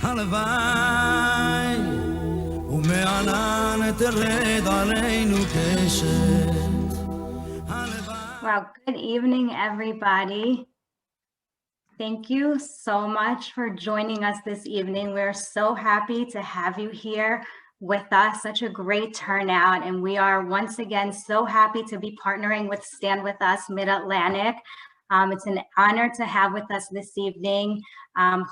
הלוואי ומענן תרד עלינו קשת. Wow, good evening, everybody. Thank you so much for joining us this evening. We're so happy to have you here with us, such a great turnout. And we are once again so happy to be partnering with Stand With Us Mid-Atlantic. It's an honor to have with us this evening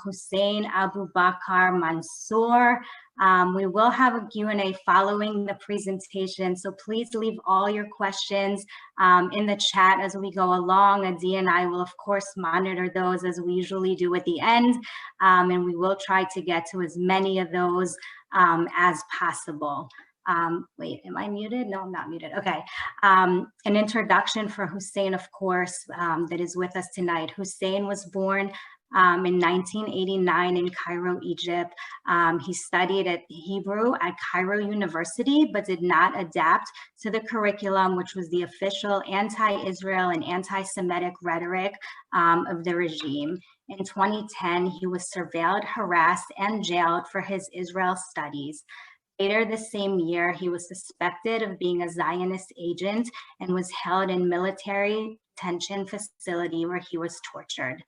Hussein Aboubakr Mansour. We will have a Q&A following the presentation, so please leave all your questions in the chat as we go along. Adi and I will, of course, monitor those as we usually do at the end, and we will try to get to as many of those as possible. Wait, am I muted? No, I'm not muted. Okay. An introduction for Hussein, of course, that is with us tonight. Hussein was born in 1989 in Cairo, Egypt. He studied at Hebrew at Cairo University, but did not adapt to the curriculum, which was the official anti-Israel and anti-Semitic rhetoric of the regime. In 2010, he was surveilled, harassed, and jailed for his Israel studies. Later the same year, he was suspected of being a Zionist agent and was held in military detention facility where he was tortured.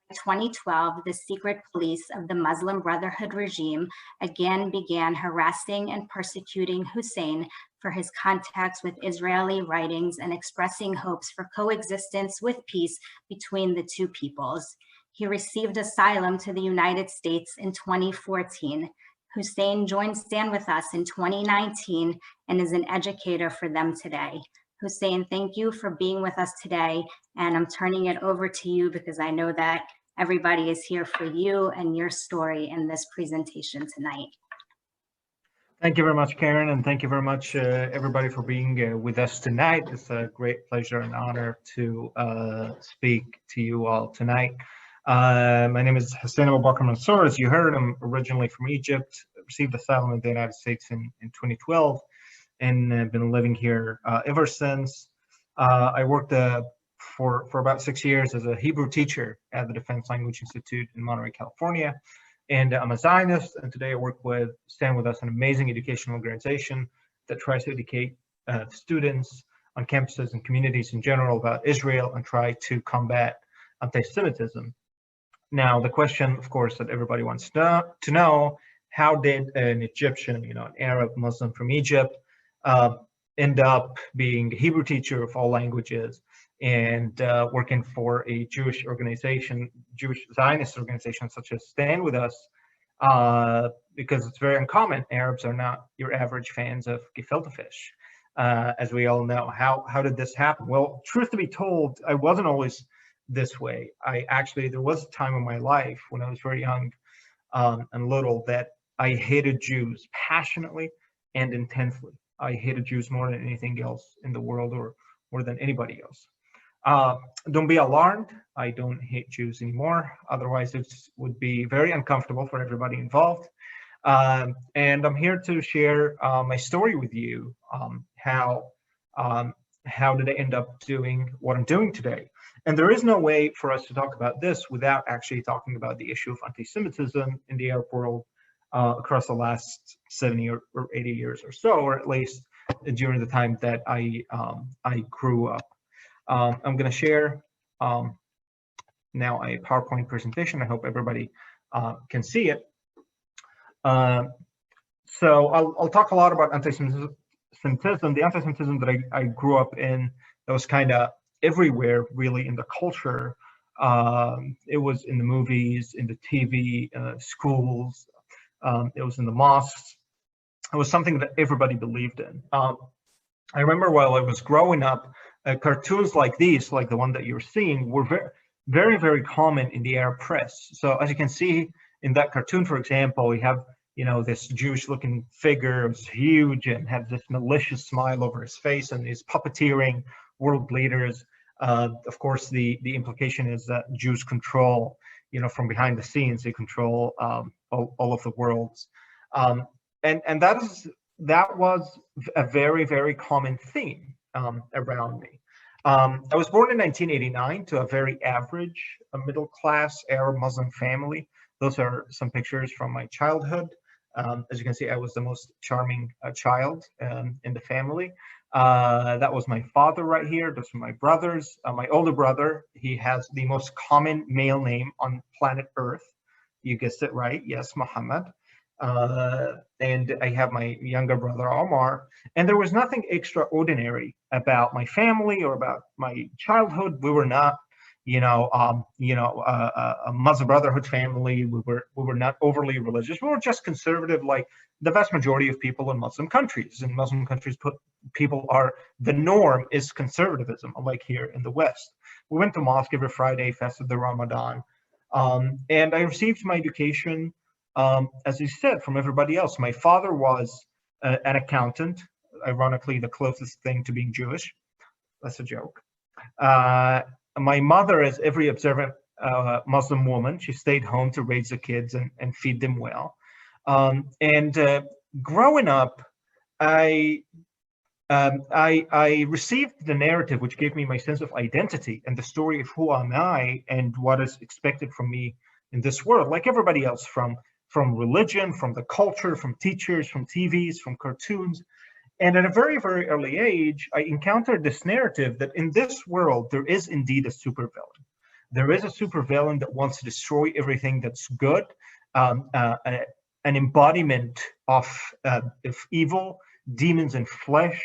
In 2012, the secret police of the Muslim Brotherhood regime again began harassing and persecuting Hussein for his contacts with Israeli writings and expressing hopes for coexistence with peace between the two peoples. He received asylum to the United States in 2014. Hussein joined Stand With Us in 2019 and is an educator for them today. Hussein, thank you for being with us today, and I'm turning it over to you because I know that everybody is here for you and your story in this presentation tonight. Thank you very much, Karen, and thank you very much, everybody, for being with us tonight. It's a great pleasure and honor to speak to you all tonight. My name is Hussein Aboubakr Mansour. As you heard, I'm originally from Egypt, received asylum in the United States in 2012, and been living here ever since. I worked for about 6 years as a Hebrew teacher at the Defense Language Institute in Monterey, California. And I'm a Zionist, and today I work with Stand With Us, an amazing educational organization that tries to educate students on campuses and communities in general about Israel and try to combat anti-Semitism. Now, the question, of course, that everybody wants to know, how did an Egyptian, an Arab Muslim from Egypt, end up being a Hebrew teacher of all languages and working for a Jewish organization, Jewish Zionist organization such as Stand With Us, because it's very uncommon. Arabs are not your average fans of gefilte fish, as we all know. How did this happen? Well, truth to be told, I wasn't always this way. There was a time in my life when I was very young and little that I hated Jews passionately and intensely. I hated Jews more than anything else in the world, or more than anybody else. Don't be alarmed. I don't hate Jews anymore. Otherwise, it would be very uncomfortable for everybody involved. And I'm here to share my story with you. How did I end up doing what I'm doing today? And there is no way for us to talk about this without actually talking about the issue of anti-Semitism in the Arab world across the last 70 or 80 years or so, or at least during the time that I grew up. I'm going to share now a PowerPoint presentation. I hope everybody can see it. So I'll talk a lot about anti-Semitism, the anti-Semitism that I grew up in, that was kind of everywhere, really, in the culture. It was in the movies, in the TV, schools. It was in the mosques. It was something that everybody believed in. I remember while I was growing up, cartoons like these, like the one that you're seeing, were very, very common in the Arab press. So as you can see in that cartoon, for example, we have this Jewish-looking figure who's huge and has this malicious smile over his face, and is puppeteering world leaders. Of course, the implication is that Jews control, from behind the scenes, they control all of the worlds, and that was a very, very common theme around me. I was born in 1989 to a very average, middle-class Arab Muslim family. Those are some pictures from my childhood. As you can see, I was the most charming child in the family. That was my father right here. Those are my brothers. My older brother, he has the most common male name on planet Earth. You guessed it right. Yes, Muhammad. And I have my younger brother, Omar. And there was nothing extraordinary about my family or about my childhood. We were not, a Muslim Brotherhood family. We were not overly religious. We were just conservative, like the vast majority of people in Muslim countries. In Muslim countries, the norm is conservatism, unlike here in the West. We went to mosque every Friday, fasted the Ramadan, and I received my education, as you said, from everybody else. My father was an accountant, ironically, the closest thing to being Jewish. That's a joke. My mother, as every observant Muslim woman, she stayed home to raise the kids and feed them well. Growing up, I received the narrative which gave me my sense of identity and the story of who am I and what is expected from me in this world, like everybody else, from religion, from the culture, from teachers, from TVs, from cartoons. And at a very, very early age, I encountered this narrative that in this world, there is indeed a supervillain. There is a supervillain that wants to destroy everything that's good, an embodiment of evil, demons in flesh.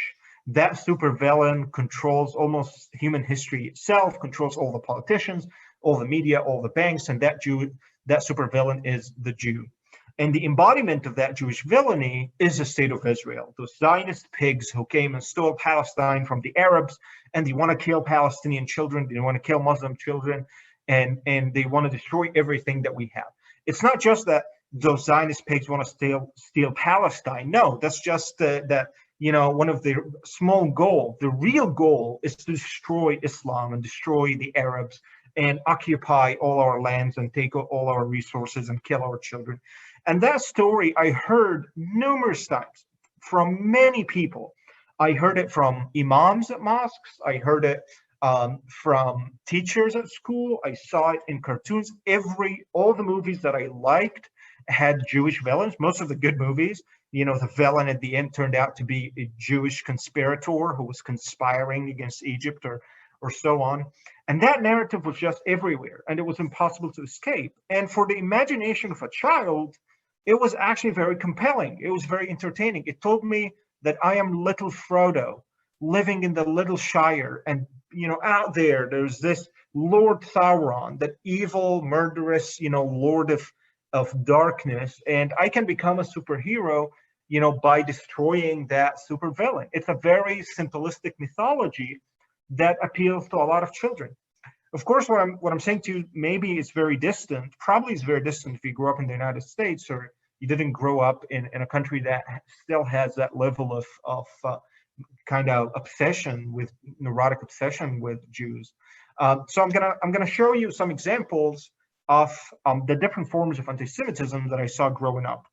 That supervillain controls almost human history itself, controls all the politicians, all the media, all the banks, and that supervillain is the Jew. And the embodiment of that Jewish villainy is the state of Israel. Those Zionist pigs who came and stole Palestine from the Arabs, and they want to kill Palestinian children, they want to kill Muslim children, and they want to destroy everything that we have. It's not just that those Zionist pigs want to steal Palestine. No, that's just one of the small goal. The real goal is to destroy Islam and destroy the Arabs and occupy all our lands and take all our resources and kill our children. And that story I heard numerous times from many people. I heard it from imams at mosques. I heard it from teachers at school. I saw it in cartoons. All the movies that I liked had Jewish villains. Most of the good movies, the villain at the end turned out to be a Jewish conspirator who was conspiring against Egypt or so on. And that narrative was just everywhere, and it was impossible to escape. And for the imagination of a child, it was actually very compelling. It was very entertaining. It told me that I am little Frodo living in the little Shire, and out there's this Lord Sauron, that evil, murderous, Lord of darkness, and I can become a superhero, by destroying that supervillain. It's a very simplistic mythology that appeals to a lot of children. Of course, what I'm saying to you, maybe it's very distant. Probably it's very distant if you grew up in the United States or you didn't grow up in a country that still has that level of kind of neurotic obsession with Jews. So I'm gonna show you some examples of the different forms of anti-Semitism that I saw growing up.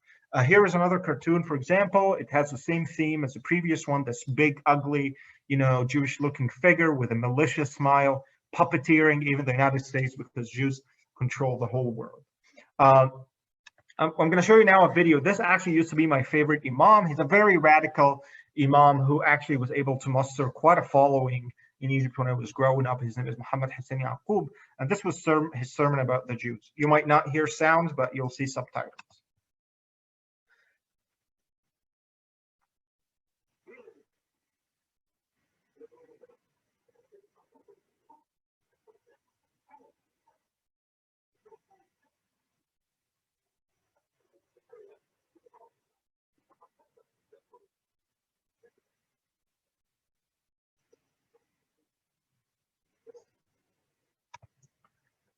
Here is another cartoon, for example. It has the same theme as the previous one. This big, ugly, Jewish-looking figure with a malicious smile, puppeteering even the United States because Jews control the whole world. I'm going to show you now a video. This actually used to be my favorite imam. He's a very radical imam who actually was able to muster quite a following in Egypt when I was growing up. His name is Muhammad Hussein Aboubakr, and this was his sermon about the Jews. You might not hear sounds, but you'll see subtitles.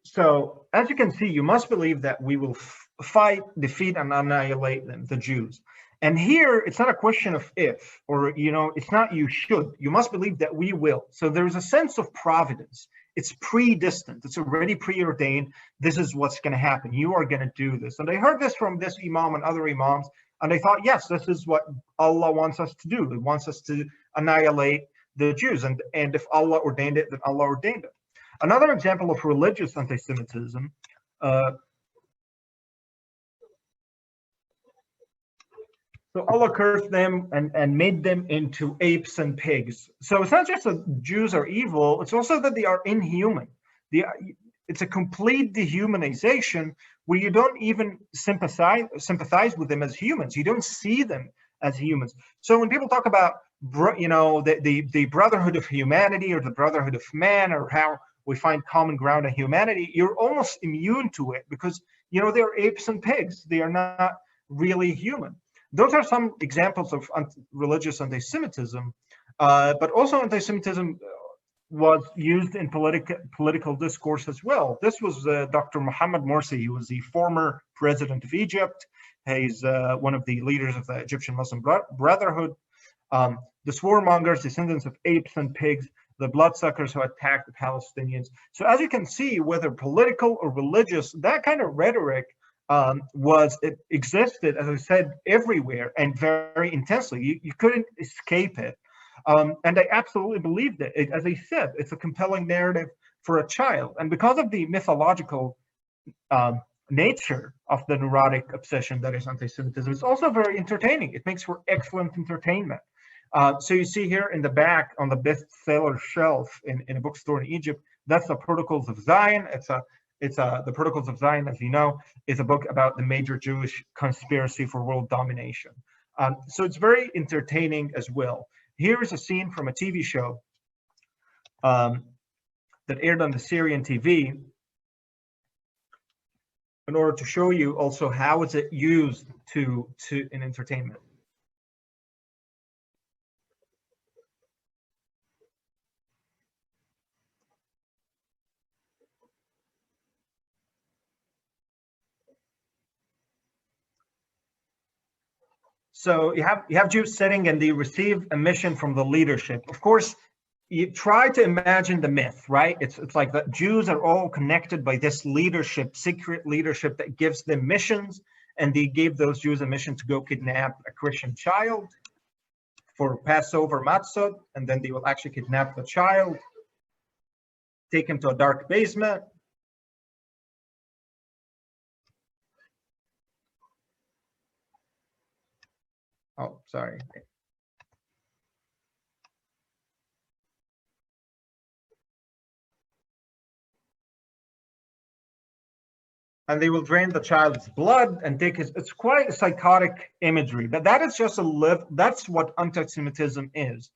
So, as you can see, you must believe that we will fight, defeat, and annihilate them, the Jews. And here, it's not a question of if, or, it's not you should. You must believe that we will. So there's a sense of providence. It's predestined. It's already preordained. This is what's going to happen. You are going to do this. And I heard this from this imam and other imams, and I thought, yes, this is what Allah wants us to do. He wants us to annihilate the Jews. And if Allah ordained it, then Allah ordained it. Another example of religious anti-Semitism So Allah cursed them and made them into apes and pigs. So it's not just that Jews are evil, it's also that they are inhuman. It's a complete dehumanization where you don't even sympathize with them as humans. You don't see them as humans. So when people talk about, the brotherhood of humanity or the brotherhood of man, or how we find common ground in humanity, you're almost immune to it because, they're apes and pigs. They are not really human. Those are some examples of religious anti-Semitism, but also anti-Semitism was used in political discourse as well. This was Dr. Mohammed Morsi. He was the former president of Egypt. He's one of the leaders of the Egyptian Muslim Brotherhood. The warmongers, descendants of apes and pigs, the bloodsuckers who attacked the Palestinians. So as you can see, whether political or religious, that kind of rhetoric it existed, as I said, everywhere and very intensely. You couldn't escape it. And I absolutely believed it. As I said, it's a compelling narrative for a child. And because of the mythological nature of the neurotic obsession that is anti-Semitism, it's also very entertaining. It makes for excellent entertainment. So you see here in the back on the bestseller shelf in a bookstore in Egypt, that's the Protocols of Zion. The Protocols of Zion, as you know, is a book about the major Jewish conspiracy for world domination. So it's very entertaining as well. Here is a scene from a TV show that aired on the Syrian TV in order to show you also how is it used in entertainment. So you have Jews sitting and they receive a mission from the leadership. Of course, you try to imagine the myth, right? It's like the Jews are all connected by this leadership, secret leadership that gives them missions, and they gave those Jews a mission to go kidnap a Christian child for Passover matzot, and then they will actually kidnap the child, take him to a dark basement. Oh, sorry. And they will drain the child's blood and take his, it's quite a psychotic imagery, but that is just that's what anti-Semitism is.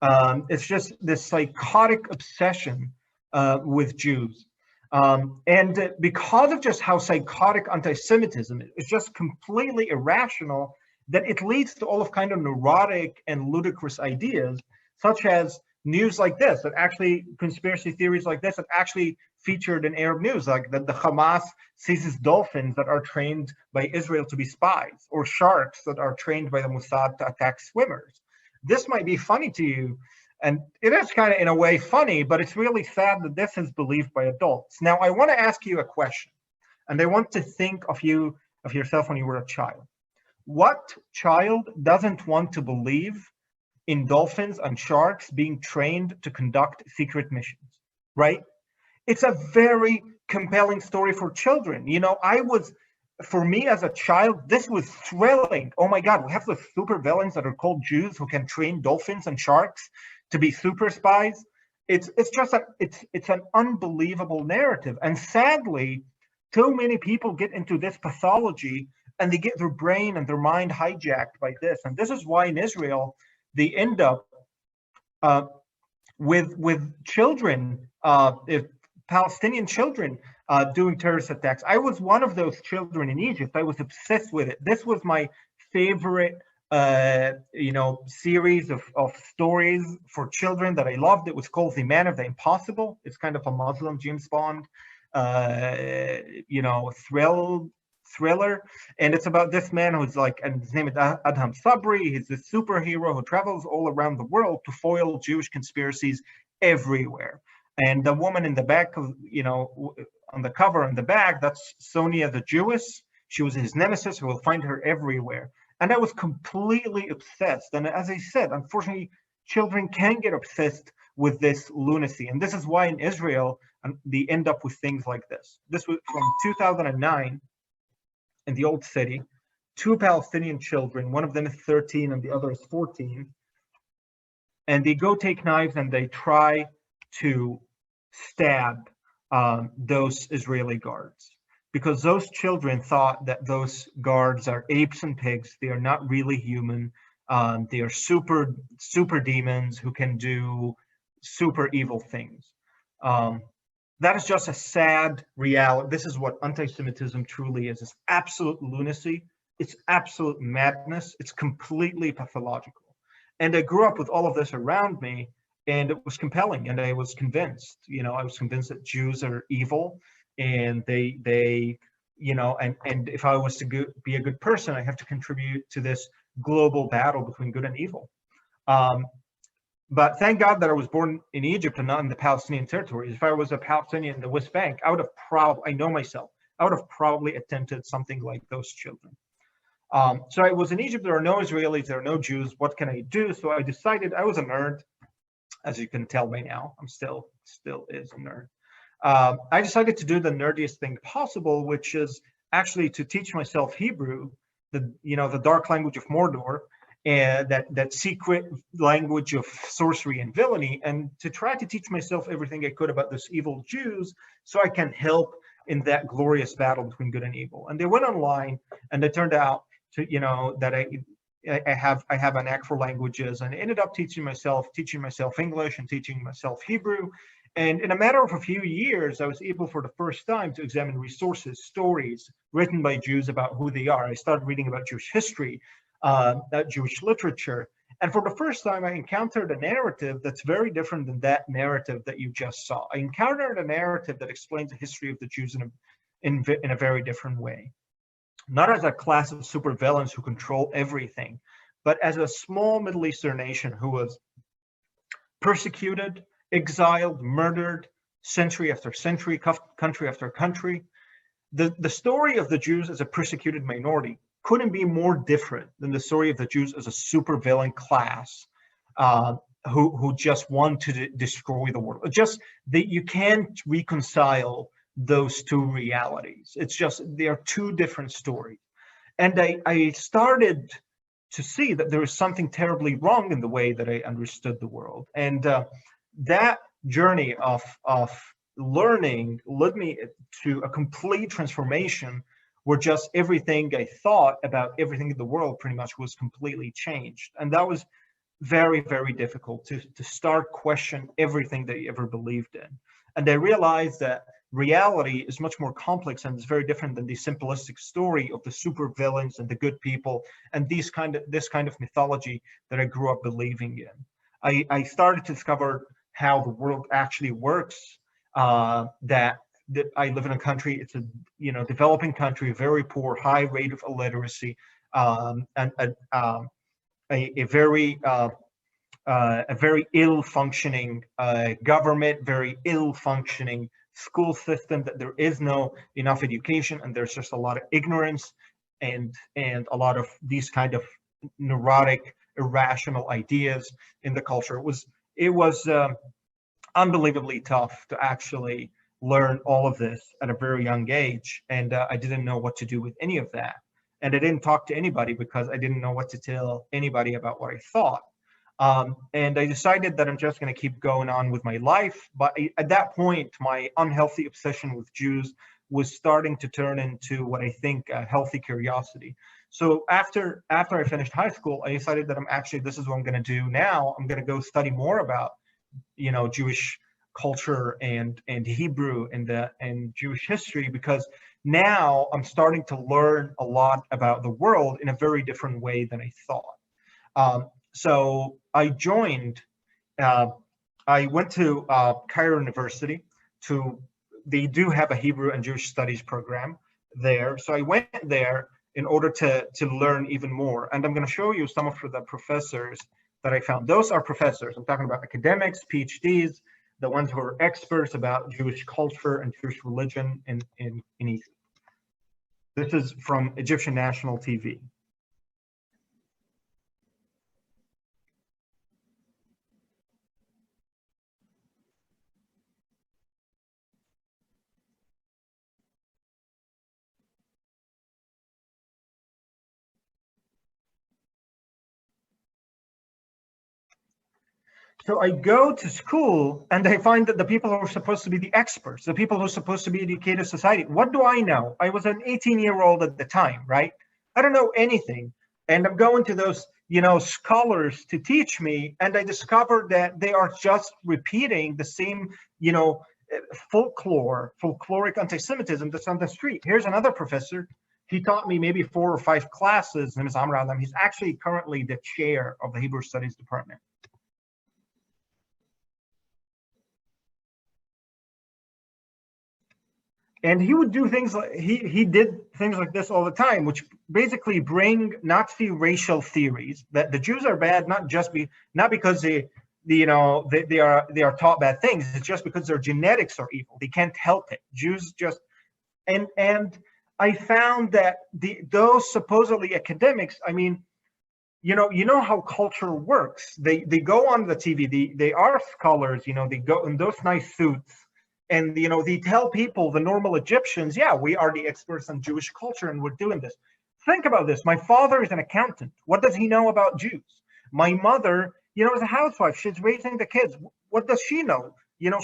It's just this psychotic obsession with Jews. And because of just how psychotic anti-Semitism is, it's just completely irrational, that it leads to all of kind of neurotic and ludicrous ideas, such as news like this, that actually conspiracy theories like this that actually featured in Arab news, like that the Hamas seizes dolphins that are trained by Israel to be spies, or sharks that are trained by the Mossad to attack swimmers. This might be funny to you, and it is kind of in a way funny, but it's really sad that this is believed by adults. Now, I want to ask you a question, and I want to think of yourself when you were a child. What child doesn't want to believe in dolphins and sharks being trained to conduct secret missions, right? It's a very compelling story for children. For me as a child, this was thrilling. Oh my God, we have the super villains that are called Jews who can train dolphins and sharks to be super spies. It's an unbelievable narrative. And sadly, too many people get into this pathology and they get their brain and their mind hijacked by this. And this is why in Israel, they end up with children, Palestinian children doing terrorist attacks. I was one of those children in Egypt. I was obsessed with it. This was my favorite, series of stories for children that I loved. It was called The Man of the Impossible. It's kind of a Muslim James Bond, thriller, and it's about this man who's and his name is Adham Sabri. He's this superhero who travels all around the world to foil Jewish conspiracies everywhere. And the woman in the back of, on the cover on the back, that's Sonia the Jewess. She was his nemesis. We'll find her everywhere. And I was completely obsessed. And as I said, unfortunately, children can get obsessed with this lunacy. And this is why in Israel, they end up with things like this. This was from 2009 in the old city two Palestinian children. One of them is 13 and the other is 14. And they go take knives and they try to stab those Israeli guards, because those children thought that those guards are apes and pigs. They are not really human. They are super demons who can do super evil things. That is just a sad reality. This is what anti-Semitism truly is. It's absolute lunacy. It's absolute madness. It's completely pathological. And I grew up with all of this around me, and it was compelling. And I was convinced, I was convinced that Jews are evil, and they, and if I was to be a good person, I have to contribute to this global battle between good and evil. But thank God that I was born in Egypt and not in the Palestinian territories. If I was a Palestinian in the West Bank, I would have probably attempted something like those children. So I was in Egypt. There are no Israelis, there are no Jews. What can I do? So I decided, I was a nerd, as you can tell by now. I'm still is a nerd. I decided to do the nerdiest thing possible, which is actually to teach myself Hebrew, the dark language of Mordor, and that secret language of sorcery and villainy, and to try to teach myself everything I could about those evil Jews, so I can help in that glorious battle between good and evil. And they went online, and it turned out to that I have a knack for languages, and I ended up teaching myself English and teaching myself Hebrew. And in a matter of a few years, I was able for the first time to examine resources, stories written by Jews about who they are. I started reading about Jewish history, Jewish literature. And for the first time, I encountered a narrative that's very different than that narrative that you just saw. I encountered a narrative that explains the history of the Jews in a very different way. Not as a class of supervillains who control everything, but as a small Middle Eastern nation who was persecuted, exiled, murdered, century after century, country after country. The story of the Jews as a persecuted minority couldn't be more different than the story of the Jews as a supervillain class who just want to destroy the world. Just that you can't reconcile those two realities. It's just, they are two different stories. And I started to see that there was something terribly wrong in the way that I understood the world. And that journey of learning led me to a complete transformation where just everything I thought about everything in the world pretty much was completely changed. And that was very, very difficult to start question everything that you ever believed in. And I realized that reality is much more complex, and it's very different than the simplistic story of the super villains and the good people and this kind of mythology that I grew up believing in. I started to discover how the world actually works, that I live in a country, it's a developing country, very poor, high rate of illiteracy, and a very ill functioning government, very ill functioning school system, that there is no enough education, and there's just a lot of ignorance and a lot of these kind of neurotic, irrational ideas in the culture. It was unbelievably tough to actually learn all of this at a very young age, and I didn't know what to do with any of that. And I didn't talk to anybody because I didn't know what to tell anybody about what I thought. And I decided that I'm just going to keep going on with my life. But at that point, my unhealthy obsession with Jews was starting to turn into what I think a healthy curiosity. So after I finished high school, I decided that this is what I'm going to do now. I'm going to go study more about, Jewish culture and Hebrew and Jewish history, because now I'm starting to learn a lot about the world in a very different way than I thought. So I went to Cairo University. They do have a Hebrew and Jewish studies program there. So I went there in order to learn even more. And I'm going to show you some of the professors that I found. Those are professors. I'm talking about academics, PhDs, the ones who are experts about Jewish culture and Jewish religion in Egypt. This is from Egyptian national TV. So I go to school and I find that the people who are supposed to be the experts, the people who are supposed to be educated society, what do I know? I was an 18-year-old at the time, right? I don't know anything. And I'm going to those, scholars to teach me. And I discovered that they are just repeating the same, folkloric anti-Semitism that's on the street. Here's another professor. He taught me maybe 4 or 5 classes. His name is Amr Alam. He's actually currently the chair of the Hebrew Studies department. And he would do things like he did things like this all the time, which basically bring Nazi racial theories that the Jews are bad, not because they are taught bad things. It's just because their genetics are evil. They can't help it. Jews just and I found that those supposedly academics, I mean, you know how culture works. They go on the TV. They are scholars. They go in those nice suits. And, they tell people, the normal Egyptians, yeah, we are the experts on Jewish culture and we're doing this. Think about this. My father is an accountant. What does he know about Jews? My mother, is a housewife. She's raising the kids. What does she know?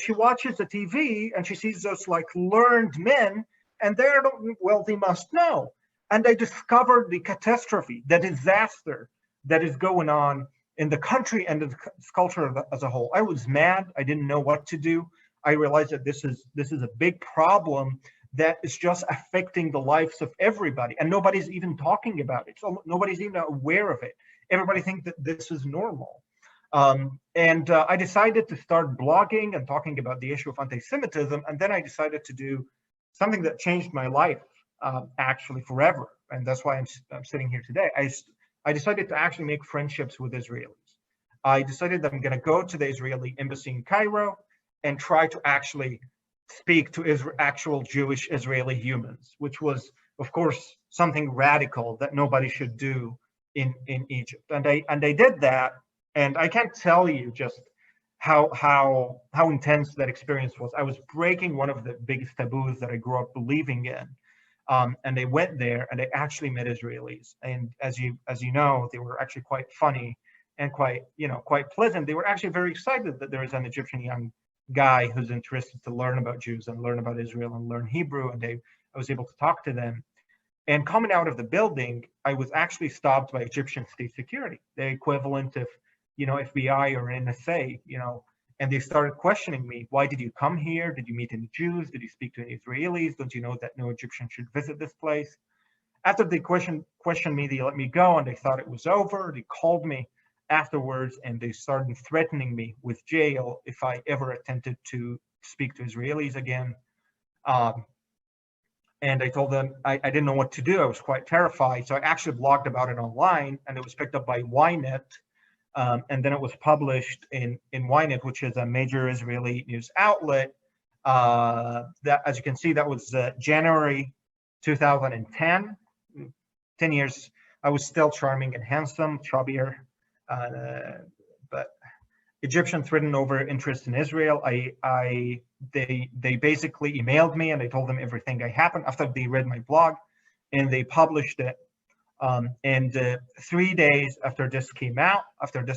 She watches the TV and she sees those like learned men and they must know. And I discovered the catastrophe, the disaster that is going on in the country and the culture as a whole. I was mad. I didn't know what to do. I realized that this is a big problem that is just affecting the lives of everybody, and nobody's even talking about it. So nobody's even aware of it. Everybody thinks that this is normal. And I decided to start blogging and talking about the issue of anti-Semitism, and then I decided to do something that changed my life actually forever, and that's why I'm sitting here today. I decided to actually make friendships with Israelis. I decided that I'm going to go to the Israeli embassy in Cairo and try to actually speak to actual Jewish Israeli humans, which was, of course, something radical that nobody should do in Egypt. And I did that, and I can't tell you just how intense that experience was. I was breaking one of the biggest taboos that I grew up believing in. And I went there and I actually met Israelis. And as you know, they were actually quite funny and quite pleasant. They were actually very excited that there is an Egyptian young guy who's interested to learn about Jews and learn about Israel and learn Hebrew, and I was able to talk to them. And coming out of the building, I was actually stopped by Egyptian state security, the equivalent of, FBI or NSA, and they started questioning me. Why did you come here? Did you meet any Jews? Did you speak to any Israelis? Don't you know that no Egyptian should visit this place? After they questioned me, they let me go, and they thought it was over. They called me afterwards, and they started threatening me with jail if I ever attempted to speak to Israelis again. And I told them I didn't know what to do. I was quite terrified. So I actually blogged about it online, and it was picked up by Ynet. And then it was published in Ynet, which is a major Israeli news outlet. That, as you can see, that was January 2010. 10 years. I was still charming and handsome, chubbier. But Egyptians threatened over interest in Israel. They basically emailed me and I told them everything that happened after they read my blog, and they published it. And 3 days after this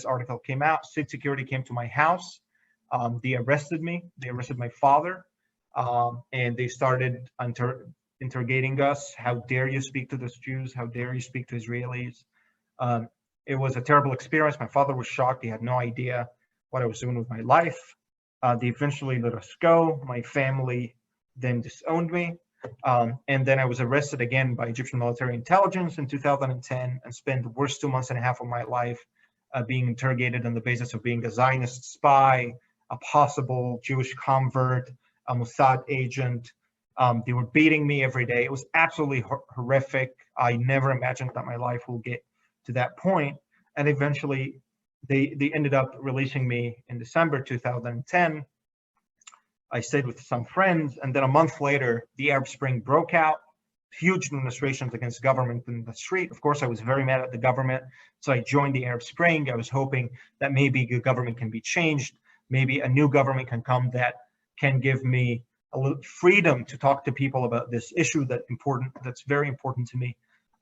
article came out, state security came to my house. They arrested me. They arrested my father, and they started interrogating us. How dare you speak to those Jews? How dare you speak to Israelis? It was a terrible experience. My father was shocked. He had no idea what I was doing with my life. They eventually let us go. My family then disowned me. And then I was arrested again by Egyptian military intelligence in 2010 and spent the worst 2 months and a half of my life being interrogated on the basis of being a Zionist spy, a possible Jewish convert, a Mossad agent. They were beating me every day. It was absolutely horrific. I never imagined that my life will get to that point. And eventually they ended up releasing me in December 2010. I stayed with some friends, and then a month later, the Arab Spring broke out, huge demonstrations against government in the street. Of course, I was very mad at the government, so I joined the Arab Spring. I was hoping that maybe the government can be changed, maybe a new government can come that can give me a little freedom to talk to people about this issue that's very important to me.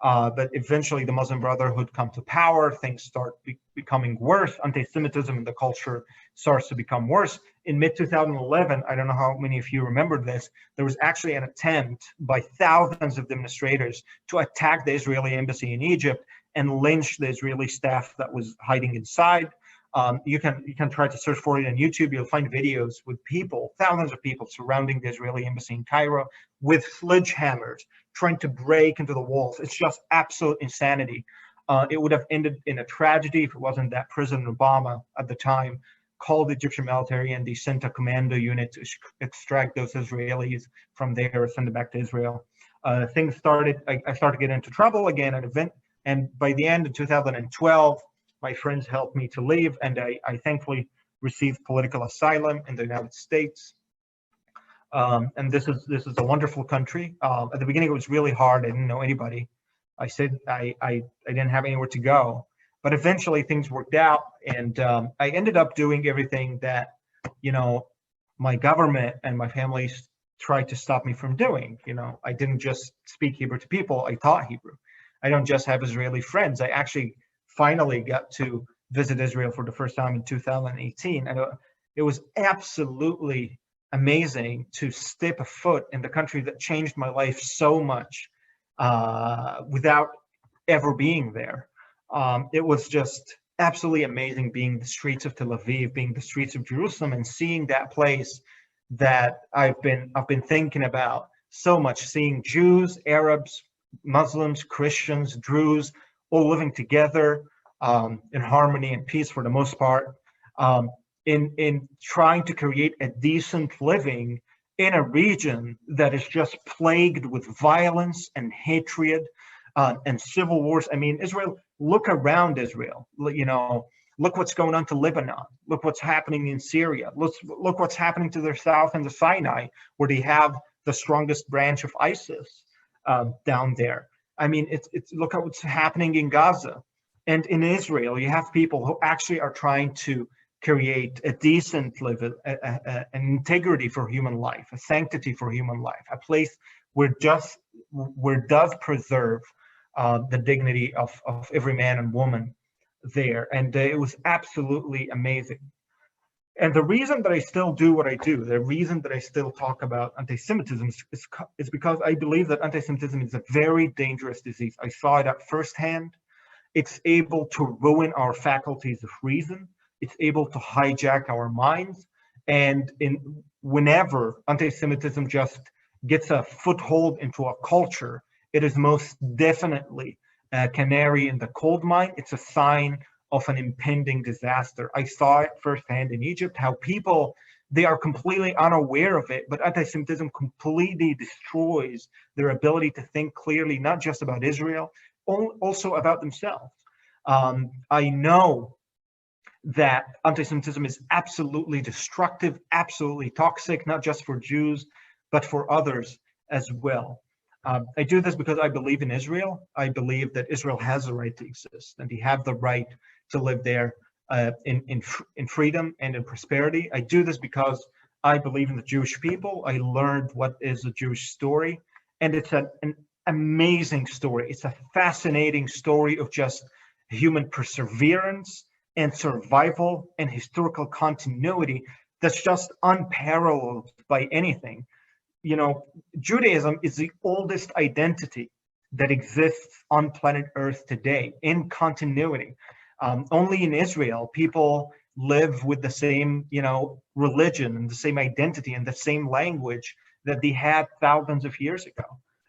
But eventually the Muslim Brotherhood come to power, things start becoming worse, anti-Semitism in the culture starts to become worse. In mid-2011, I don't know how many of you remember this, there was actually an attempt by thousands of demonstrators to attack the Israeli embassy in Egypt and lynch the Israeli staff that was hiding inside. You can try to search for it on YouTube. You'll find videos with people, thousands of people surrounding the Israeli embassy in Cairo with sledgehammers, trying to break into the walls. It's just absolute insanity. It would have ended in a tragedy if it wasn't that President Obama at the time called the Egyptian military and they sent a commando unit to extract those Israelis from there and send them back to Israel. Things started, I started getting into trouble again at an event, and by the end of 2012, my friends helped me to leave, and I thankfully received political asylum in the United States. And this is a wonderful country. At the beginning, it was really hard. I didn't know anybody. I said I didn't have anywhere to go, but eventually things worked out, and I ended up doing everything that my government and my family tried to stop me from doing. I didn't just speak Hebrew to people. I taught Hebrew. I don't just have Israeli friends. I actually finally got to visit Israel for the first time in 2018, and it was absolutely amazing to step a foot in the country that changed my life so much without ever being there. It was just absolutely amazing being the streets of Tel Aviv, being the streets of Jerusalem, and seeing that place that I've been thinking about so much, seeing Jews, Arabs, Muslims, Christians, Druze, all living together in harmony and peace for the most part, in trying to create a decent living in a region that is just plagued with violence and hatred and civil wars. I mean, Israel, look around Israel, look what's going on to Lebanon. Look what's happening in Syria. Look what's happening to their south and the Sinai, where they have the strongest branch of ISIS down there. I mean, it's look at what's happening in Gaza. And in Israel, you have people who actually are trying to create a decent living, an integrity for human life, a sanctity for human life, a place where does preserve the dignity of every man and woman there. And it was absolutely amazing. And the reason that I still do what I do, the reason that I still talk about anti-Semitism is because I believe that anti-Semitism is a very dangerous disease. I saw it at firsthand. It's able to ruin our faculties of reason. It's able to hijack our minds. And whenever anti-Semitism just gets a foothold into a culture, it is most definitely a canary in the coal mine. It's a sign of an impending disaster. I saw it firsthand in Egypt, how people, they are completely unaware of it, but anti-Semitism completely destroys their ability to think clearly, not just about Israel, also about themselves. I know that anti-Semitism is absolutely destructive, absolutely toxic, not just for Jews, but for others as well. I do this because I believe in Israel. I believe that Israel has the right to exist, and they have the right to live there in freedom and in prosperity. I do this because I believe in the Jewish people. I learned what is a Jewish story, and it's an amazing story. It's a fascinating story of just human perseverance and survival and historical continuity that's just unparalleled by anything. Judaism is the oldest identity that exists on planet Earth today in continuity. Only in Israel, people live with the same, religion and the same identity and the same language that they had thousands of years ago.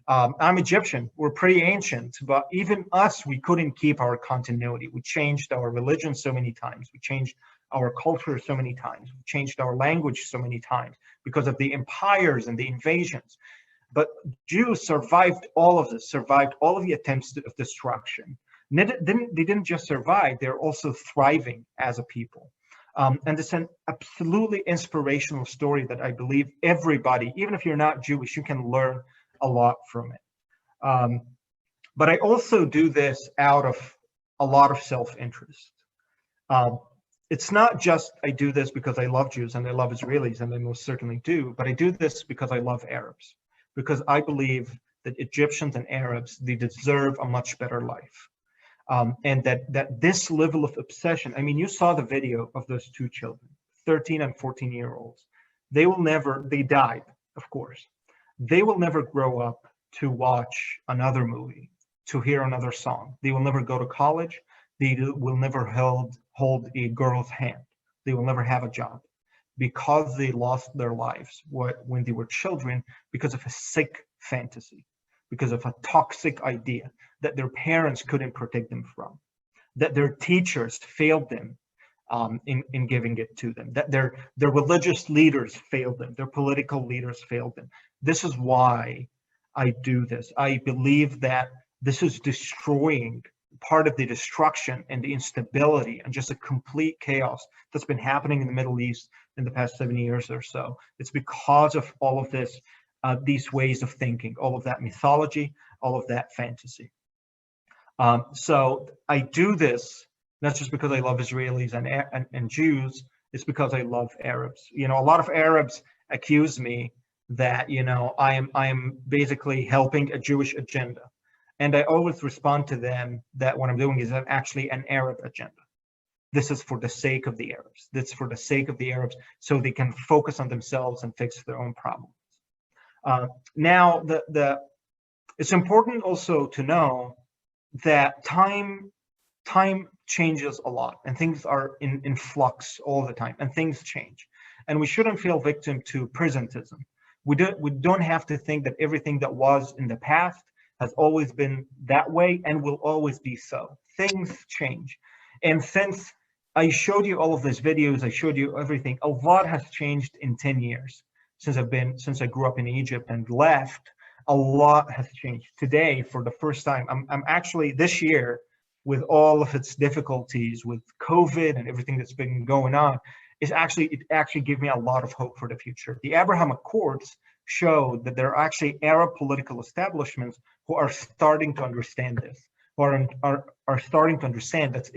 I'm Egyptian. We're pretty ancient, but even us, we couldn't keep our continuity. We changed our religion so many times. We changed our culture so many times. We changed our language so many times because of the empires and the invasions. But Jews survived all of this, survived all of the attempts of destruction. They didn't just survive, they're also thriving as a people. And it's an absolutely inspirational story that I believe everybody, even if you're not Jewish, you can learn a lot from it. But I also do this out of a lot of self-interest. It's not just I do this because I love Jews and I love Israelis, and I most certainly do, but I do this because I love Arabs, because I believe that Egyptians and Arabs, they deserve a much better life. And that this level of obsession, I mean, you saw the video of those two children, 13 and 14-year-olds. They died, of course. They will never grow up to watch another movie, to hear another song. They will never go to college. They will never hold a girl's hand. They will never have a job because they lost their lives when they were children because of a sick fantasy, because of a toxic idea that their parents couldn't protect them from, that their teachers failed them in giving it to them, that their religious leaders failed them, their political leaders failed them. This is why I do this. I believe that this is destroying part of the destruction and the instability and just a complete chaos that's been happening in the Middle East in the past 7 years or so. It's because of all of this, these ways of thinking, all of that mythology, all of that fantasy. So I do this not just because I love Israelis and Jews, it's because I love Arabs. You know, a lot of Arabs accuse me that, you know, I am basically helping a Jewish agenda. And I always respond to them that what I'm doing is actually an Arab agenda. This is for the sake of the Arabs. This is for the sake of the Arabs so they can focus on themselves and fix their own problems. Now, it's important also to know that time changes a lot and things are in flux all the time and things change. And we shouldn't feel victim to presentism. We don't have to think that everything that was in the past has always been that way and will always be so. Things change. And since I showed you all of these videos, I showed you everything, a lot has changed in 10 years since I grew up in Egypt and left. A lot has changed. Today, for the first time, I'm actually this year, with all of its difficulties with COVID and everything that's been going on, it actually gave me a lot of hope for the future. The Abraham Accords show that there are actually Arab political establishments who are starting to understand this, who are starting to understand that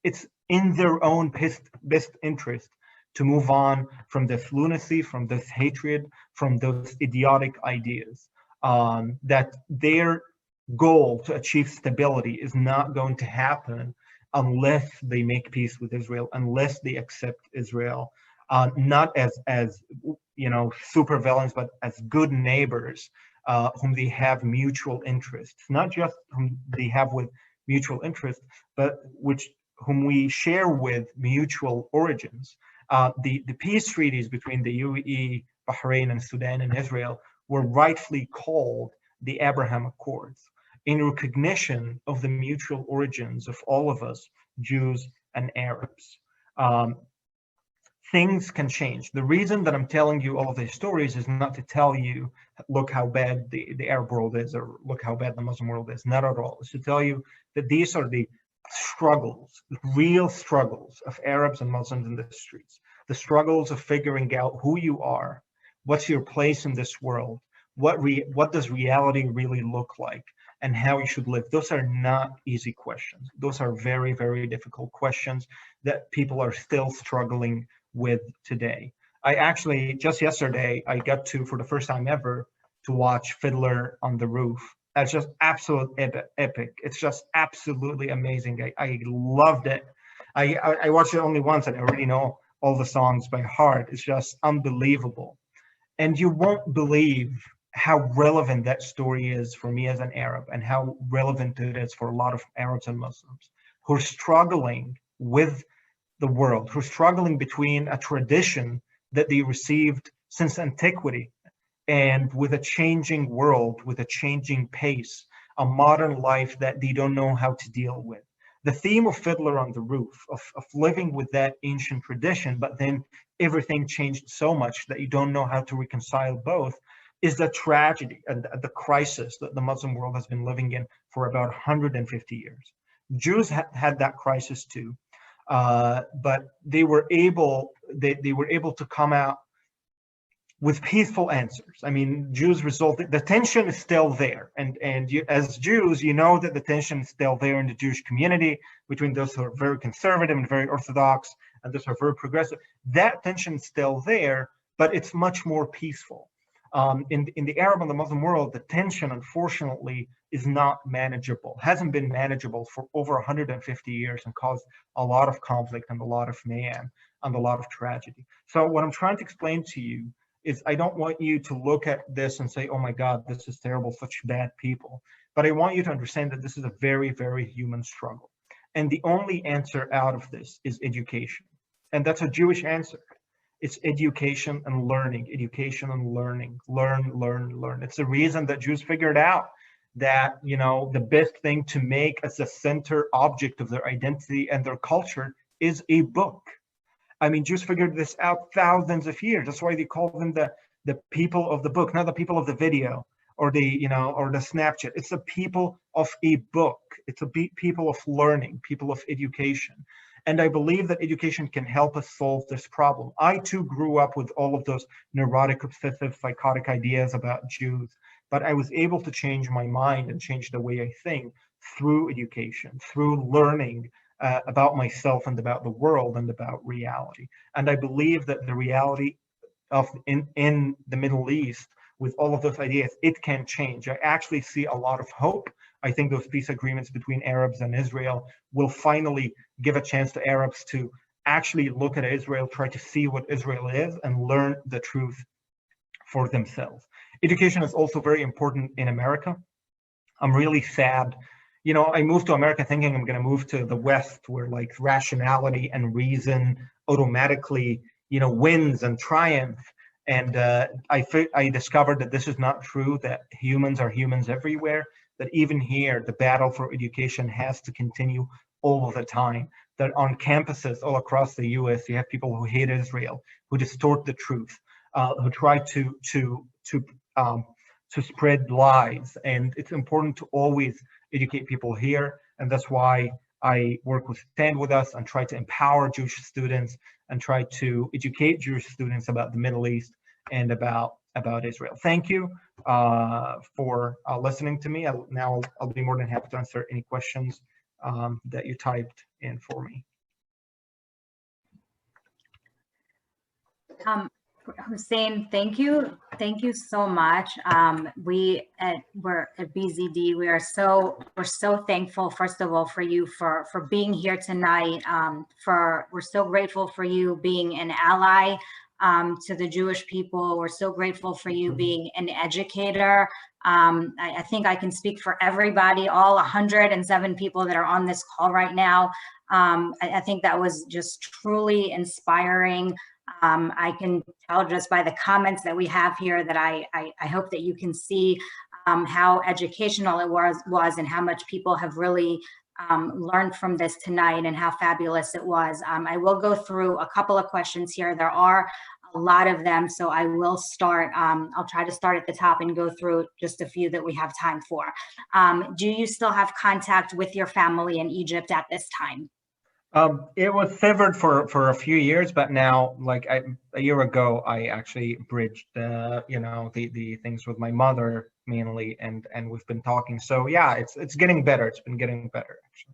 it's in their own best interest to move on from this lunacy, from this hatred, from those idiotic ideas, that their goal to achieve stability is not going to happen unless they make peace with Israel, unless they accept Israel, not as you know, supervillains, but as good neighbors whom they have mutual interests, not just whom they have with mutual interests, but whom we share with mutual origins. The peace treaties between the UAE, Bahrain, and Sudan and Israel were rightfully called the Abraham Accords, in recognition of the mutual origins of all of us, Jews and Arabs. Things can change. The reason that I'm telling you all of these stories is not to tell you, look how bad the Arab world is, or look how bad the Muslim world is. Not at all. It's to tell you that these are the struggles, the real struggles of Arabs and Muslims in the streets. The struggles of figuring out who you are, what's your place in this world, what does reality really look like, and how you should live. Those are not easy questions. Those are very, very difficult questions that people are still struggling with today. I actually, just yesterday, I got to, for the first time ever, to watch Fiddler on the Roof. That's just absolute epic. It's just absolutely amazing. I loved it. I watched it only once and I already know all the songs by heart. It's just unbelievable. And you won't believe how relevant that story is for me as an Arab, and how relevant it is for a lot of Arabs and Muslims who are struggling with the world, who are struggling between a tradition that they received since antiquity and with a changing world, with a changing pace, a modern life that they don't know how to deal with. The theme of Fiddler on the Roof, of living with that ancient tradition, but then everything changed so much that you don't know how to reconcile both, is the tragedy and the crisis that the Muslim world has been living in for about 150 years. Jews had that crisis too, but they were able to come out with peaceful answers. I mean, the tension is still there, and you, as Jews, you know that the tension is still there in the Jewish community between those who are very conservative and very orthodox and those who are very progressive. That tension is still there, but it's much more peaceful. In the Arab and the Muslim world, the tension, unfortunately, is not manageable, hasn't been manageable for over 150 years and caused a lot of conflict and a lot of mayhem and a lot of tragedy. So what I'm trying to explain to you is I don't want you to look at this and say, oh my God, this is terrible, such bad people. But I want you to understand that this is a very, very human struggle. And the only answer out of this is education. And that's a Jewish answer. It's education and learning, education and learning, learn, learn, learn. It's the reason that Jews figured out that, you know, the best thing to make as the center object of their identity and their culture is a book. I mean, Jews figured this out thousands of years. That's why they call them the people of the book, not the people of the video or the, you know, or the Snapchat. It's the people of a book. It's a people of learning, people of education. And I believe that education can help us solve this problem. I too grew up with all of those neurotic, obsessive, psychotic ideas about Jews, but I was able to change my mind and change the way I think through education, through learning about myself and about the world and about reality. And I believe that the reality of in the Middle East, with all of those ideas, it can change. I actually see a lot of hope. I think those peace agreements between Arabs and Israel will finally give a chance to Arabs to actually look at Israel, try to see what Israel is, and learn the truth for themselves. Education is also very important in America. I'm really sad. You know, I moved to America thinking I'm going to move to the West, where like rationality and reason automatically, you know, wins and triumph. And I discovered that this is not true, that humans are humans everywhere, that even here, the battle for education has to continue all of the time, that on campuses all across the US, you have people who hate Israel, who distort the truth, who try to spread lies. And it's important to always educate people here. And that's why I work with Stand With Us and try to empower Jewish students and try to educate Jewish students about the Middle East and about Israel. Thank you for listening to me. Now I'll be more than happy to answer any questions that you typed in for me. Hussein, thank you so much. We're at BZD. We're so thankful, first of all, for you for being here tonight. We're so grateful for you being an ally to the Jewish people. We're so grateful for you being an educator. I think I can speak for everybody, all 107 people that are on this call right now. I think that was just truly inspiring. I can tell just by the comments that we have here that I hope that you can see how educational it was and how much people have really learned from this tonight and how fabulous it was. I will go through a couple of questions here. There are a lot of them, so I will start. I'll try to start at the top and go through just a few that we have time for. Do you still have contact with your family in Egypt at this time? It was severed for a few years, but now, like a year ago, I actually bridged the things with my mother mainly, and we've been talking. So yeah, it's getting better. It's been getting better actually.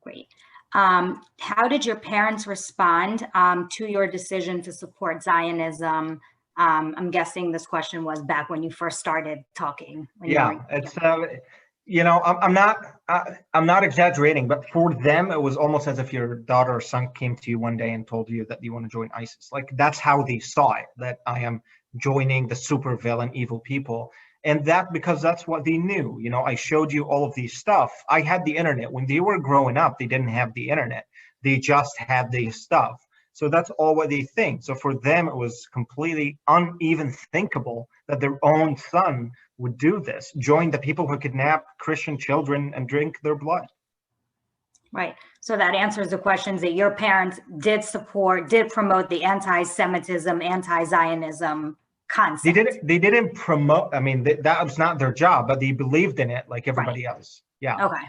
Great. How did your parents respond to your decision to support Zionism? I'm guessing this question was back when you first started talking. Yeah, it's you know, I'm not exaggerating, but for them, it was almost as if your daughter or son came to you one day and told you that you want to join ISIS. Like, that's how they saw it, that I am joining the super villain evil people. And because that's what they knew. You know, I showed you all of these stuff. I had the internet. When they were growing up, they didn't have the internet. They just had the stuff. So that's all what they think. So for them, it was completely uneven thinkable that their own son would do this, join the people who kidnap Christian children and drink their blood. Right. So that answers the questions that your parents did promote the anti-Semitism, anti-Zionism concept. They didn't promote, I mean, that was not their job, but they believed in it like everybody else. Yeah. Okay.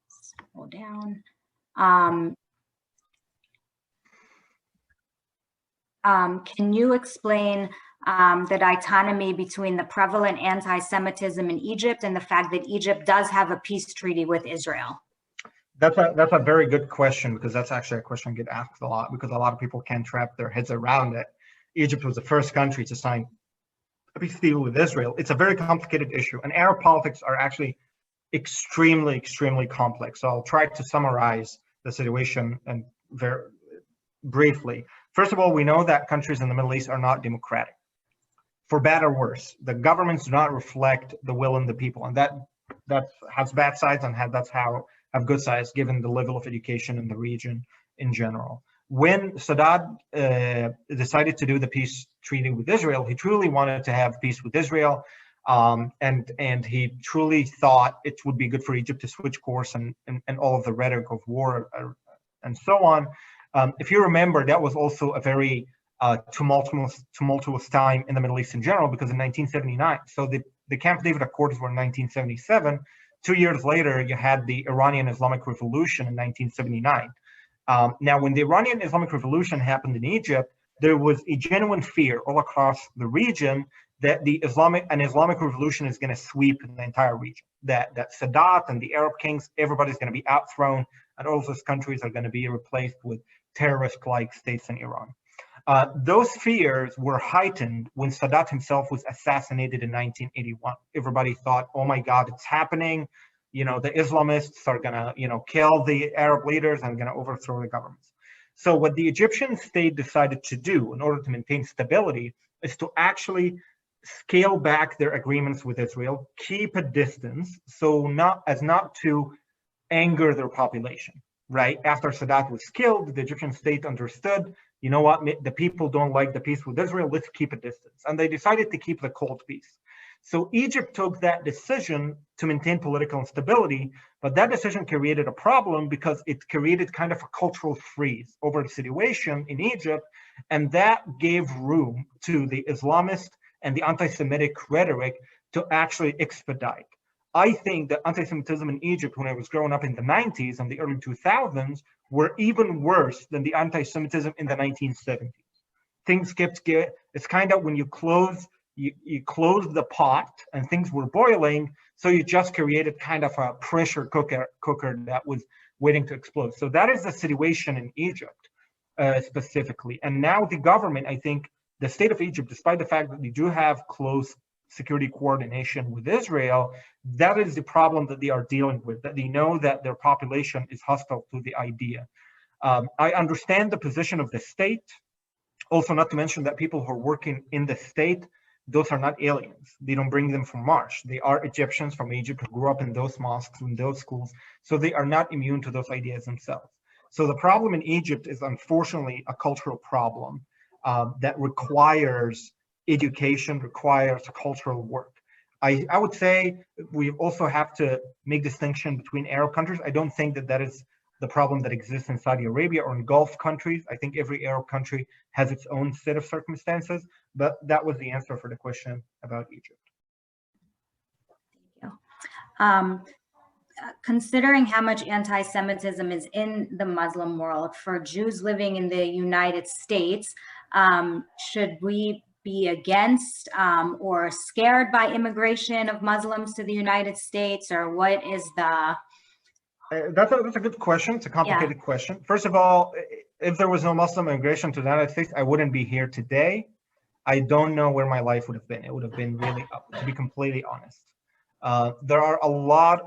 Scroll down. Can you explain the dichotomy between the prevalent anti-Semitism in Egypt and the fact that Egypt does have a peace treaty with Israel? That's a very good question, because that's actually a question I get asked a lot, because a lot of people can't wrap their heads around it. Egypt was the first country to sign a peace deal with Israel. It's a very complicated issue, and Arab politics are actually extremely complex. So I'll try to summarize the situation and very briefly. First of all, we know that countries in the Middle East are not democratic, for bad or worse. The governments do not reflect the will of the people, and that has bad sides, and that's how have good sides given the level of education in the region in general. When Sadat decided to do the peace treaty with Israel, he truly wanted to have peace with Israel, and he truly thought it would be good for Egypt to switch course and all of the rhetoric of war and so on. If you remember, that was also a very tumultuous time in the Middle East in general, because in 1979, so the Camp David Accords were in 1977. 2 years later, you had the Iranian Islamic Revolution in 1979. Now, when the Iranian Islamic Revolution happened in Egypt, there was a genuine fear all across the region that an Islamic Revolution is going to sweep the entire region. That Sadat and the Arab kings, everybody's going to be outthrown, and all of those countries are going to be replaced with terrorist-like states in Iran. Those fears were heightened when Sadat himself was assassinated in 1981. Everybody thought, oh my God, it's happening. The Islamists are gonna, kill the Arab leaders and gonna overthrow the governments. So what the Egyptian state decided to do in order to maintain stability is to actually scale back their agreements with Israel, keep a distance, so not to anger their population, right? After Sadat was killed, the Egyptian state understood, you know what, the people don't like the peace with Israel, let's keep a distance. And they decided to keep the cold peace. So Egypt took that decision to maintain political instability, but that decision created a problem because it created kind of a cultural freeze over the situation in Egypt, and that gave room to the Islamist and the anti-Semitic rhetoric to actually expedite. I think that anti-Semitism in Egypt, when I was growing up in the 90s and the early 2000s, were even worse than the anti-Semitism in the 1970s. Things it's kind of when you close the pot and things were boiling, so you just created kind of a pressure cooker that was waiting to explode. So that is the situation in Egypt specifically. And now the government, I think, the state of Egypt, despite the fact that they do have close security coordination with Israel, that is the problem that they are dealing with, that they know that their population is hostile to the idea. I understand the position of the state, also not to mention that people who are working in the state, those are not aliens. They don't bring them from Mars. They are Egyptians from Egypt who grew up in those mosques, in those schools, so they are not immune to those ideas themselves. So the problem in Egypt is unfortunately a cultural problem that requires education, requires cultural work. I would say we also have to make distinction between Arab countries. I don't think that is the problem that exists in Saudi Arabia or in Gulf countries. I think every Arab country has its own set of circumstances, but that was the answer for the question about Egypt. Thank you. Considering how much anti-Semitism is in the Muslim world, for Jews living in the United States, should we be against or scared by immigration of Muslims to the United States, or what is the... That's a good question. It's a complicated question. First of all, if there was no Muslim immigration to the United States, I wouldn't be here today. I don't know where my life would have been. It would have been really up, to be completely honest. There are a lot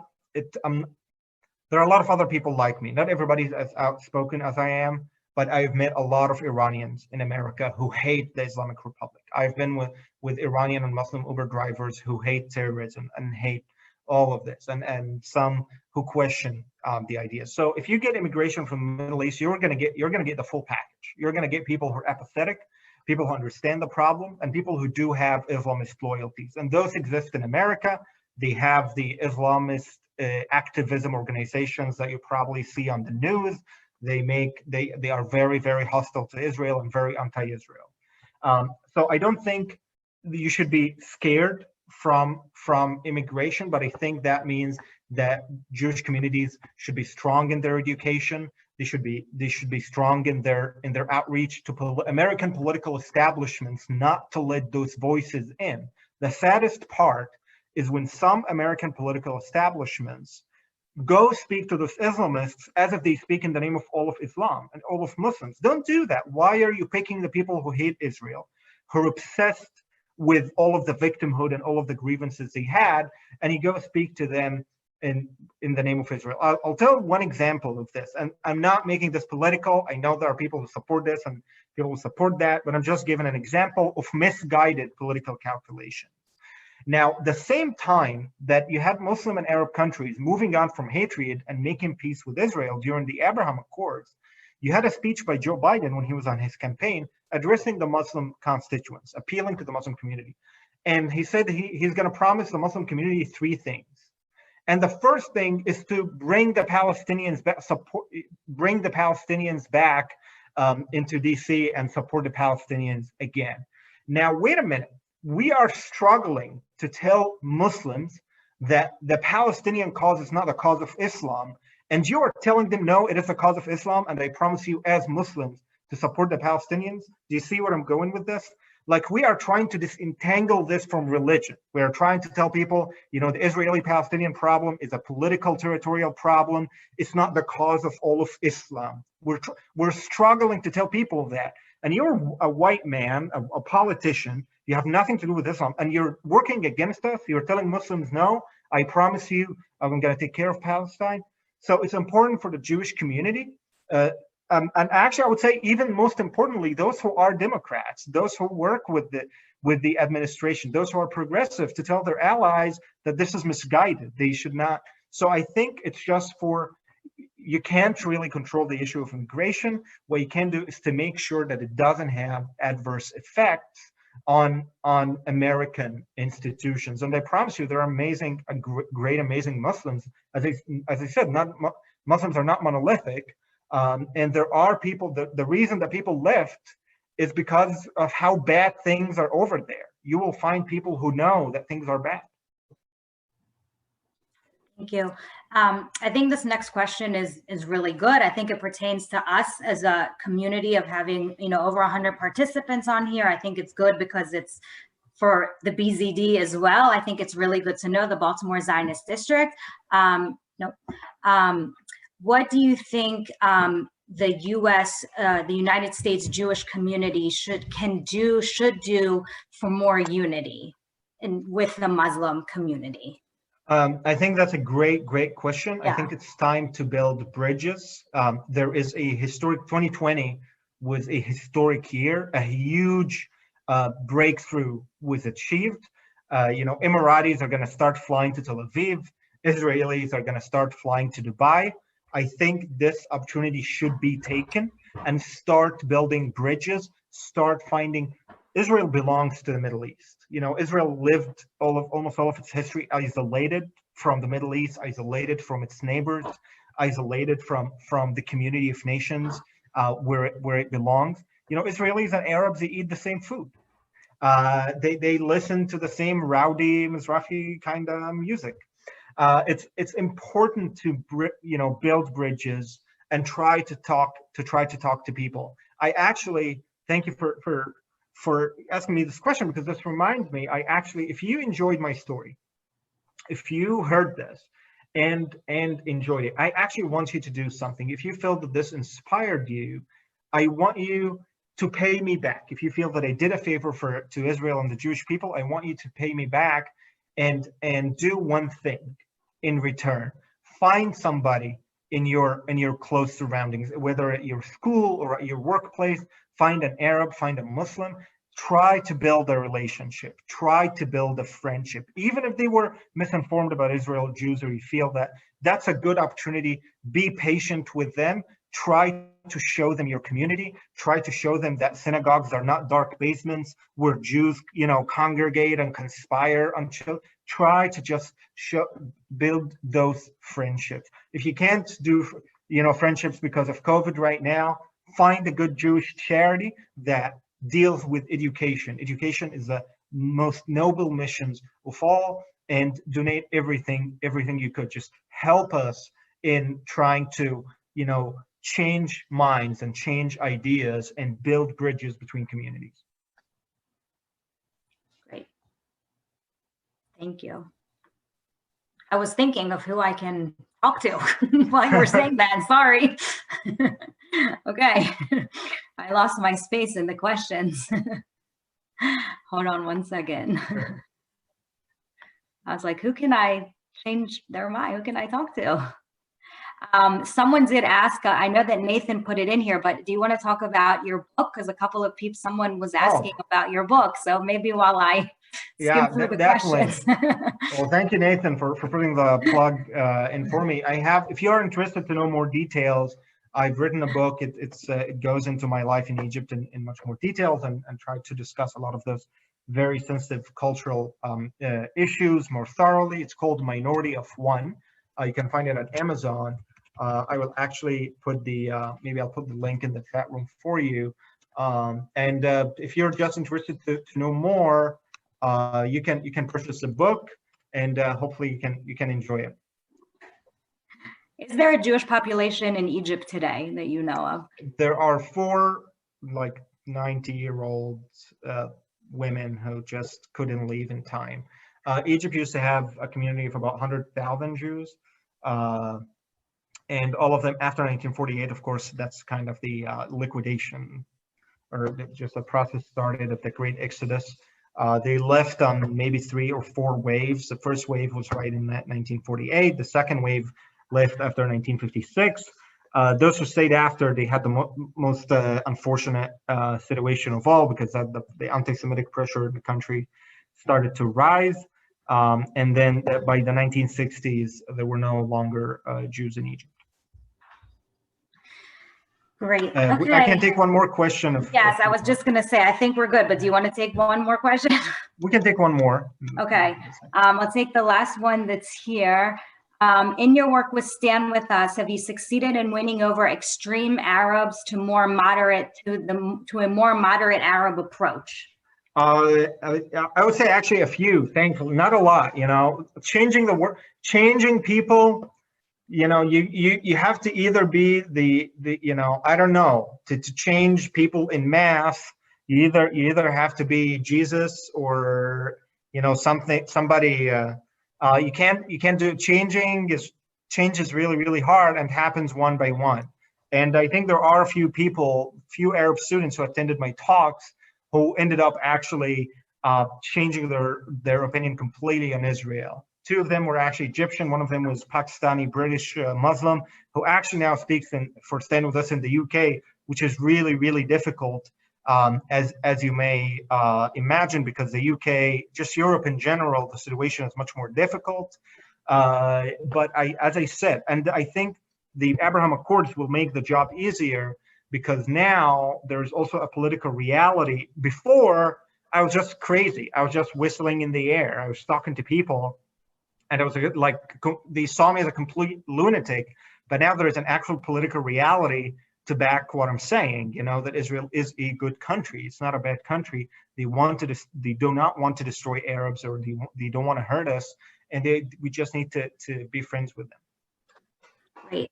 of other people like me. Not everybody's as outspoken as I am, but I've met a lot of Iranians in America who hate the Islamic Republic. I've been with Iranian and Muslim Uber drivers who hate terrorism and hate all of this, and some who question the idea. So if you get immigration from the Middle East, you're going to get the full package. You're going to get people who are apathetic, people who understand the problem, and people who do have Islamist loyalties. And those exist in America. They have the Islamist activism organizations that you probably see on the news. They are very, very hostile to Israel and very anti-Israel. So I don't think you should be scared from immigration, but I think that means that Jewish communities should be strong in their education. They should be strong in their outreach to American political establishments, not to let those voices in. The saddest part is when some American political establishments go speak to those Islamists as if they speak in the name of all of Islam and all of Muslims. Don't do that. Why are you picking the people who hate Israel, who are obsessed with all of the victimhood and all of the grievances they had, and you go speak to them in the name of Israel? I'll tell one example of this, and I'm not making this political. I know there are people who support this and people who support that, but I'm just giving an example of misguided political calculation. Now, the same time that you had Muslim and Arab countries moving on from hatred and making peace with Israel during the Abraham Accords, you had a speech by Joe Biden when he was on his campaign addressing the Muslim constituents, appealing to the Muslim community. And he said he's going to promise the Muslim community three things. And the first thing is to bring the Palestinians back, into DC and support the Palestinians again. Now, wait a minute. We are struggling to tell Muslims that the Palestinian cause is not the cause of Islam. And you are telling them, no, it is the cause of Islam. And I promise you, as Muslims, to support the Palestinians. Do you see where I'm going with this? Like, we are trying to disentangle this from religion. We are trying to tell people, the Israeli-Palestinian problem is a political, territorial problem. It's not the cause of all of Islam. We're struggling to tell people that. And you're a white man, a politician. You have nothing to do with Islam, and you're working against us. You're telling Muslims, no, I promise you, I'm going to take care of Palestine. So it's important for the Jewish community. And actually, I would say even most importantly, those who are Democrats, those who work with the administration, those who are progressive, to tell their allies that this is misguided. They should not. So I think it's just you can't really control the issue of immigration. What you can do is to make sure that it doesn't have adverse effects on American institutions. And I promise you, there are amazing Muslims. As I said, Muslims are not monolithic. And there are people, the reason that people left is because of how bad things are over there. You will find people who know that things are bad. Thank you. I think this next question is really good. I think it pertains to us as a community of having, over 100 participants on here. I think it's good because it's for the BZD as well. I think it's really good to know the Baltimore Zionist District. What do you think the United States Jewish community should do for more unity with the Muslim community? I think that's a great question. Yeah. I think it's time to build bridges. There is a historic, 2020 was a historic year. A huge breakthrough was achieved. Emiratis are going to start flying to Tel Aviv. Israelis are going to start flying to Dubai. I think this opportunity should be taken and start building bridges, start finding. Israel belongs to the Middle East. Israel lived almost all of its history isolated from the Middle East, isolated from its neighbors, isolated from the community of nations where it belongs. Israelis and Arabs, they eat the same food. They listen to the same rowdy Mizrahi kind of music. It's important to build bridges and try to talk to people. I actually thank you for asking me this question, because this reminds me, if you enjoyed my story, if you heard this and enjoyed it, I actually want you to do something. If you feel that this inspired you, I want you to pay me back. If you feel that I did a favor to Israel and the Jewish people, I want you to pay me back and do one thing in return. Find somebody in your close surroundings, whether at your school or at your workplace. Find an Arab, find a Muslim, try to build a relationship, try to build a friendship. Even if they were misinformed about Israel, Jews, or you feel that that's a good opportunity, be patient with them. Try to show them your community. Try to show them that synagogues are not dark basements where Jews, congregate and conspire on children. Try to just build those friendships. If you can't do, friendships because of COVID right now, find a good Jewish charity that deals with education. Education is the most noble missions of all, and donate everything you could. Just help us in trying to, change minds and change ideas and build bridges between communities. Great. Thank you. I was thinking of who I can talk to while you were saying that. Sorry. Okay. I lost my space in the questions. Hold on one second. Sure. I was like, who can I change their mind? Who can I talk to? Someone did ask, I know that Nathan put it in here, but do you want to talk about your book? Because a couple of people, someone was asking about your book. So maybe while I skim through the definitely. questions. Well, thank you, Nathan, for putting the plug in for me. If you're interested to know more details, I've written a book. It goes into my life in Egypt in much more details and try to discuss a lot of those very sensitive cultural issues more thoroughly. It's called Minority of One. You can find it at Amazon. I will actually put maybe I'll put the link in the chat room for you. And if you're just interested to know more, you can purchase the book, and hopefully you can enjoy it. Is there a Jewish population in Egypt today that you know of? There are 4 like 90-year-old women who just couldn't leave in time. Egypt used to have a community of about 100,000 Jews, and all of them after 1948, of course, that's kind of the liquidation, or just the process started of the Great Exodus. They left on maybe 3 or 4 waves. The first wave was right in 1948. The second wave left after 1956. Those who stayed after, they had the most unfortunate situation of all, because the anti-Semitic pressure in the country started to rise. And then by the 1960s, there were no longer Jews in Egypt. Great. Okay. I can take one more question. Yes, I was just going to say, I think we're good, but do you want to take one more question? We can take one more. Okay. I'll take the last one that's here. In your work with Stand With Us, have you succeeded in winning over extreme Arabs to a more moderate Arab approach? I would say actually a few, thankfully, not a lot. Changing people. You have to either be I don't know, to change people in mass. You either have to be Jesus or somebody. You can't do changing is really, really hard and happens one by one. And I think there are a few Arab students who attended my talks who ended up actually changing their opinion completely on Israel. 2 of them were actually Egyptian. One of them was Pakistani British Muslim, who actually now speaks for Stand With Us in the UK, which is really, really difficult, as you may imagine, because the UK, just Europe in general, the situation is much more difficult. But as I said, and I think the Abraham Accords will make the job easier, because now there's also a political reality. Before, I was just crazy. I was just whistling in the air. I was talking to people, and it was like they saw me as a complete lunatic. But now there is an actual political reality to back what I'm saying. That Israel is a good country. It's not a bad country. They do not want to destroy Arabs, or they don't want to hurt us, and we just need to be friends with them. Great.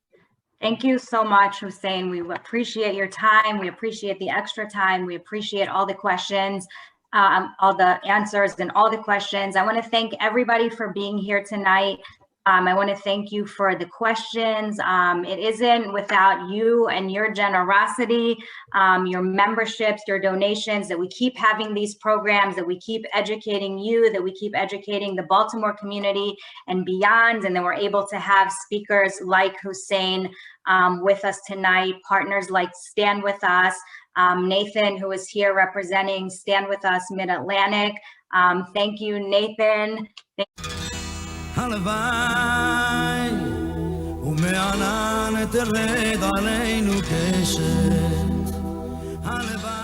Thank you so much, Hussein. We appreciate your time. We appreciate the extra time. We appreciate all the questions, all the answers and all the questions. I want to thank everybody for being here tonight. I want to thank you for the questions. It isn't without you and your generosity, your memberships, your donations, that we keep having these programs, that we keep educating you, that we keep educating the Baltimore community and beyond. And then we're able to have speakers like Hussein with us tonight, partners like Stand With Us, Nathan, who is here representing Stand With Us Mid-Atlantic. Thank you, Nathan. הלוואי ומענן תרד עלינו קשת הלוואי